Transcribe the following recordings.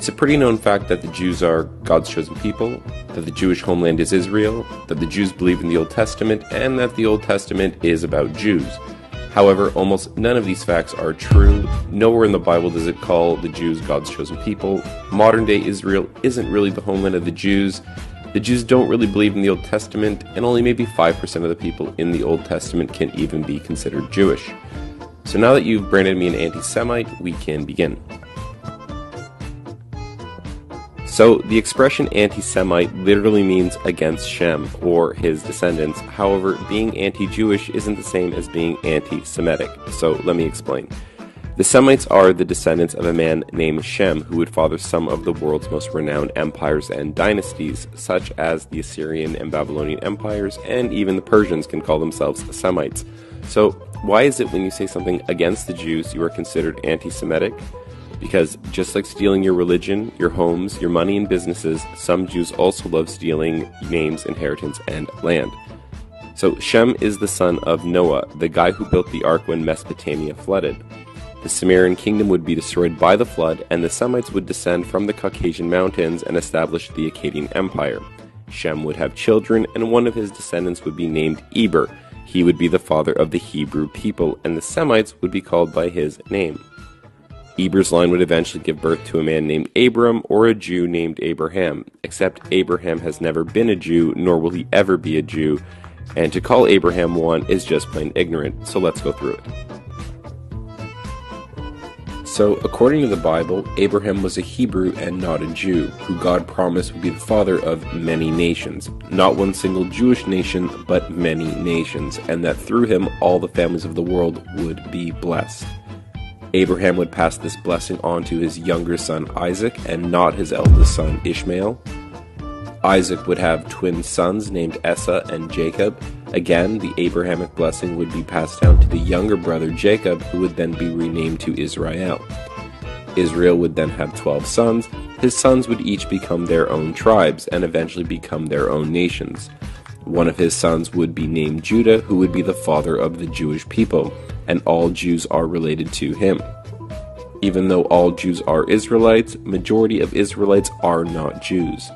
It's a pretty known fact that the Jews are God's chosen people, that the Jewish homeland is Israel, that the Jews believe in the Old Testament, and that the Old Testament is about Jews. However, almost none of these facts are true. Nowhere in the Bible does it call the Jews God's chosen people. Modern-day Israel isn't really the homeland of the Jews. The Jews don't really believe in the Old Testament, and only maybe 5% of the people in the Old Testament can even be considered Jewish. So now that you've branded me an anti-Semite, we can begin. So, the expression anti-Semite literally means against Shem, or his descendants. However, being anti-Jewish isn't the same as being anti-Semitic. So, let me explain. The Semites are the descendants of a man named Shem, who would father some of the world's most renowned empires and dynasties, such as the Assyrian and Babylonian empires, and even the Persians can call themselves Semites. So, why is it when you say something against the Jews, you are considered anti-Semitic? Because just like stealing your religion, your homes, your money and businesses, some Jews also love stealing names, inheritance, and land. So Shem is the son of Noah, the guy who built the ark when Mesopotamia flooded. The Sumerian kingdom would be destroyed by the flood, and the Semites would descend from the Caucasian mountains and establish the Akkadian Empire. Shem would have children, and one of his descendants would be named Eber. He would be the father of the Hebrew people, and the Semites would be called by his name. Eber's line would eventually give birth to a man named Abram or a Jew named Abraham, except Abraham has never been a Jew, nor will he ever be a Jew, and to call Abraham one is just plain ignorant, so let's go through it. So, according to the Bible, Abraham was a Hebrew and not a Jew, who God promised would be the father of many nations. Not one single Jewish nation, but many nations, and that through him all the families of the world would be blessed. Abraham would pass this blessing on to his younger son Isaac and not his eldest son Ishmael. Isaac would have twin sons named Esau and Jacob. Again, the Abrahamic blessing would be passed down to the younger brother Jacob, who would then be renamed to Israel. Israel would then have 12 sons. His sons would each become their own tribes and eventually become their own nations. One of his sons would be named Judah, who would be the father of the Jewish people, and all Jews are related to him. Even though all Jews are Israelites, majority of Israelites are not Jews.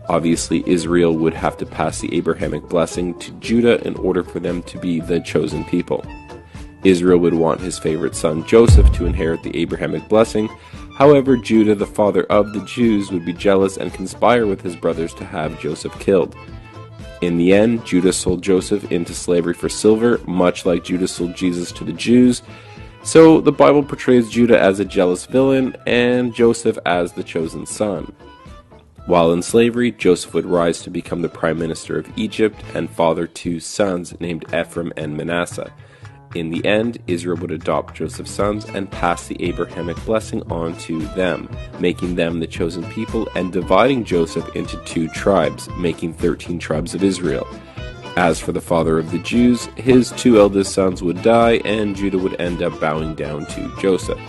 Obviously, Israel would have to pass the Abrahamic blessing to Judah in order for them to be the chosen people. Israel would want his favorite son Joseph to inherit the Abrahamic blessing. However, Judah, the father of the Jews, would be jealous and conspire with his brothers to have Joseph killed. In the end, Judah sold Joseph into slavery for silver, much like Judah sold Jesus to the Jews. So the Bible portrays Judah as a jealous villain and Joseph as the chosen son. While in slavery, Joseph would rise to become the prime minister of Egypt and father two sons named Ephraim and Manasseh. In the end, Israel would adopt Joseph's sons and pass the Abrahamic blessing on to them, making them the chosen people and dividing Joseph into 2 tribes, making 13 tribes of Israel. As for the father of the Jews, his 2 eldest sons would die and Judah would end up bowing down to Joseph.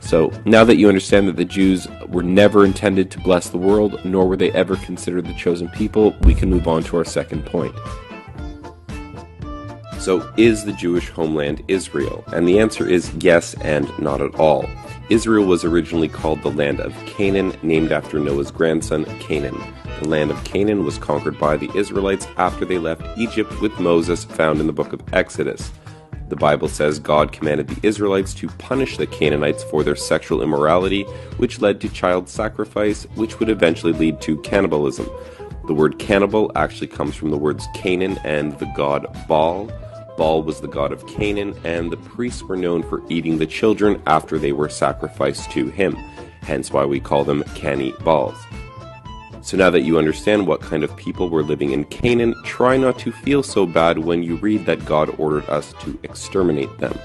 So, now that you understand that the Jews were never intended to bless the world, nor were they ever considered the chosen people, we can move on to our second point. So, is the Jewish homeland Israel? And the answer is yes and not at all. Israel was originally called the land of Canaan, named after Noah's grandson, Canaan. The land of Canaan was conquered by the Israelites after they left Egypt with Moses, found in the book of Exodus. The Bible says God commanded the Israelites to punish the Canaanites for their sexual immorality, which led to child sacrifice, which would eventually lead to cannibalism. The word cannibal actually comes from the words Canaan and the god Baal. Baal was the god of Canaan, and the priests were known for eating the children after they were sacrificed to him, hence why we call them cannibals. So now that you understand what kind of people were living in Canaan, try not to feel so bad when you read that God ordered us to exterminate them.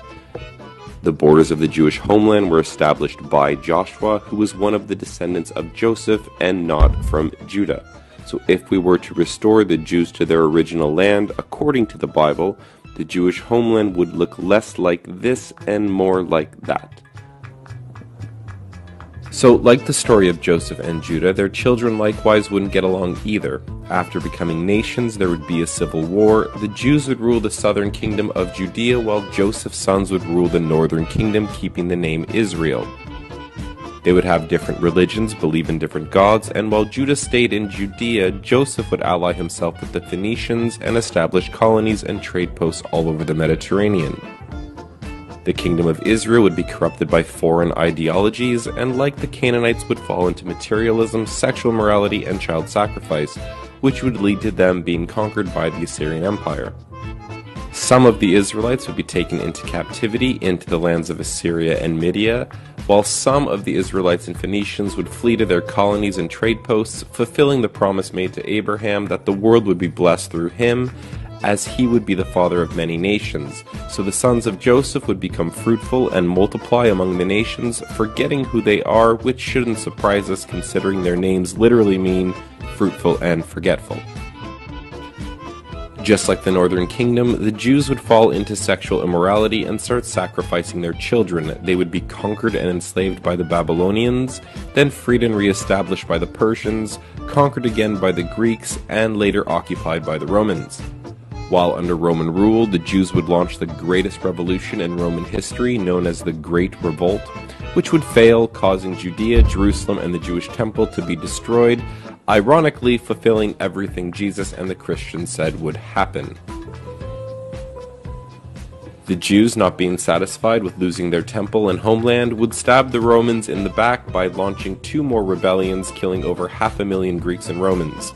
The borders of the Jewish homeland were established by Joshua, who was one of the descendants of Joseph and not from Judah. So if we were to restore the Jews to their original land, according to the Bible, the Jewish homeland would look less like this and more like that. So, like the story of Joseph and Judah, their children likewise wouldn't get along either. After becoming nations, there would be a civil war. The Jews would rule the southern kingdom of Judea, while Joseph's sons would rule the northern kingdom, keeping the name Israel. They would have different religions, believe in different gods, and while Judah stayed in Judea, Joseph would ally himself with the Phoenicians and establish colonies and trade posts all over the Mediterranean. The kingdom of Israel would be corrupted by foreign ideologies, and like the Canaanites would fall into materialism, sexual immorality, and child sacrifice, which would lead to them being conquered by the Assyrian Empire. Some of the Israelites would be taken into captivity into the lands of Assyria and Media, while some of the Israelites and Phoenicians would flee to their colonies and trade posts, fulfilling the promise made to Abraham that the world would be blessed through him, as he would be the father of many nations. So the sons of Joseph would become fruitful and multiply among the nations, forgetting who they are, which shouldn't surprise us considering their names literally mean fruitful and forgetful. Just like the northern kingdom, the Jews would fall into sexual immorality and start sacrificing their children. They would be conquered and enslaved by the Babylonians, then freed and re-established by the Persians, conquered again by the Greeks, and later occupied by the Romans. While under Roman rule, the Jews would launch the greatest revolution in Roman history, known as the Great Revolt, which would fail, causing Judea, Jerusalem, and the Jewish temple to be destroyed, ironically fulfilling everything Jesus and the Christians said would happen. The Jews, not being satisfied with losing their temple and homeland, would stab the Romans in the back by launching 2 more rebellions, killing over 500,000 Greeks and Romans.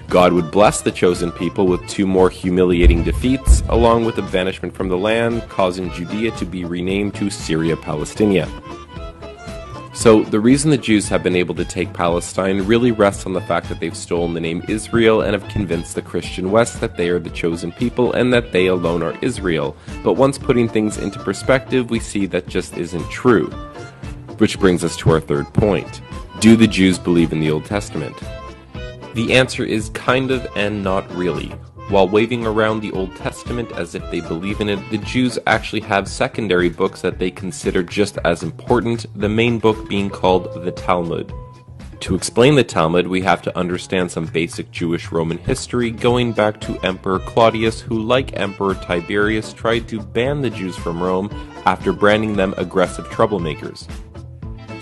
God would bless the chosen people with 2 more humiliating defeats, along with a banishment from the land, causing Judea to be renamed to Syria Palestinia. So the reason the Jews have been able to take Palestine really rests on the fact that they've stolen the name Israel and have convinced the Christian West that they are the chosen people and that they alone are Israel. But once putting things into perspective, we see that just isn't true. Which brings us to our third point. Do the Jews believe in the Old Testament? The answer is kind of and not really. While waving around the Old Testament as if they believe in it, the Jews actually have secondary books that they consider just as important, the main book being called the Talmud. To explain the Talmud, we have to understand some basic Jewish Roman history, going back to Emperor Claudius, who, like Emperor Tiberius, tried to ban the Jews from Rome after branding them aggressive troublemakers.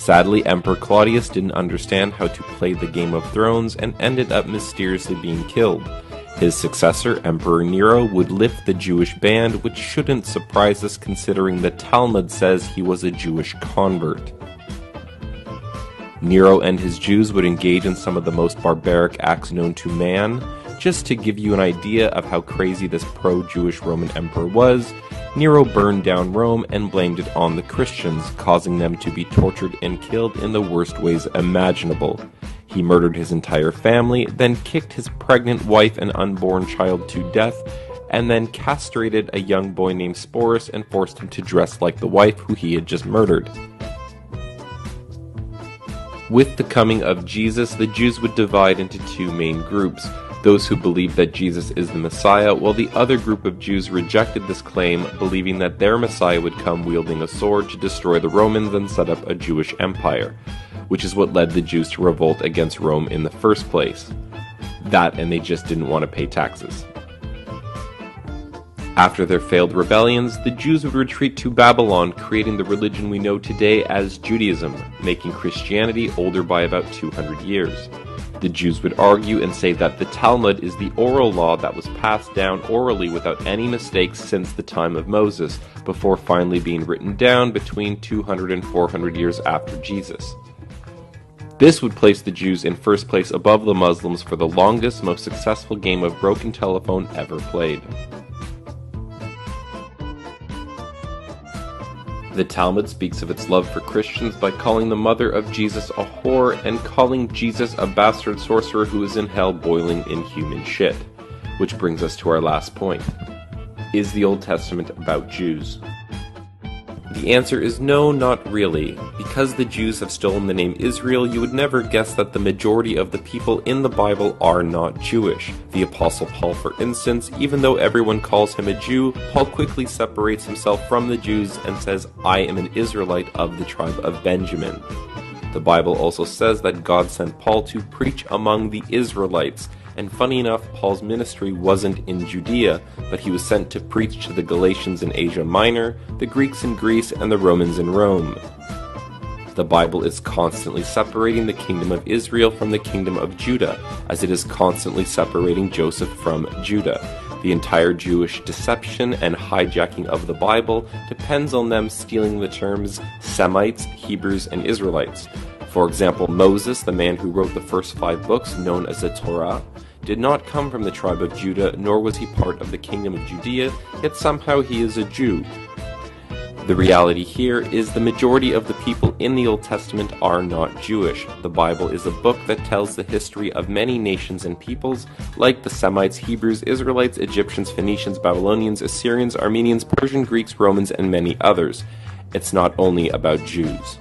Sadly, Emperor Claudius didn't understand how to play the Game of Thrones and ended up mysteriously being killed. His successor, Emperor Nero, would lift the Jewish ban, which shouldn't surprise us considering the Talmud says he was a Jewish convert. Nero and his Jews would engage in some of the most barbaric acts known to man. Just to give you an idea of how crazy this pro-Jewish Roman emperor was, Nero burned down Rome and blamed it on the Christians, causing them to be tortured and killed in the worst ways imaginable. He murdered his entire family, then kicked his pregnant wife and unborn child to death, and then castrated a young boy named Sporus and forced him to dress like the wife who he had just murdered. With the coming of Jesus, the Jews would divide into 2 main groups. Those who believed that Jesus is the Messiah, while the other group of Jews rejected this claim, believing that their Messiah would come wielding a sword to destroy the Romans and set up a Jewish empire, which is what led the Jews to revolt against Rome in the first place. That, and they just didn't want to pay taxes. After their failed rebellions, the Jews would retreat to Babylon, creating the religion we know today as Judaism, making Christianity older by about 200 years. The Jews would argue and say that the Talmud is the oral law that was passed down orally without any mistakes since the time of Moses, before finally being written down between 200 and 400 years after Jesus. This would place the Jews in first place above the Muslims for the longest, most successful game of broken telephone ever played. The Talmud speaks of its love for Christians by calling the mother of Jesus a whore and calling Jesus a bastard sorcerer who is in hell boiling in human shit. Which brings us to our last point. Is the Old Testament about Jews? The answer is no, not really. Because the Jews have stolen the name Israel, you would never guess that the majority of the people in the Bible are not Jewish. The Apostle Paul, for instance, even though everyone calls him a Jew, Paul quickly separates himself from the Jews and says, "I am an Israelite of the tribe of Benjamin." The Bible also says that God sent Paul to preach among the Israelites. And funny enough, Paul's ministry wasn't in Judea, but he was sent to preach to the Galatians in Asia Minor, the Greeks in Greece, and the Romans in Rome. The Bible is constantly separating the kingdom of Israel from the kingdom of Judah, as it is constantly separating Joseph from Judah. The entire Jewish deception and hijacking of the Bible depends on them stealing the terms Semites, Hebrews, and Israelites. For example, Moses, the man who wrote the first 5 books, known as the Torah, did not come from the tribe of Judah, nor was he part of the kingdom of Judea, yet somehow he is a Jew. The reality here is the majority of the people in the Old Testament are not Jewish. The Bible is a book that tells the history of many nations and peoples, like the Semites, Hebrews, Israelites, Egyptians, Phoenicians, Babylonians, Assyrians, Armenians, Persian, Greeks, Romans, and many others. It's not only about Jews.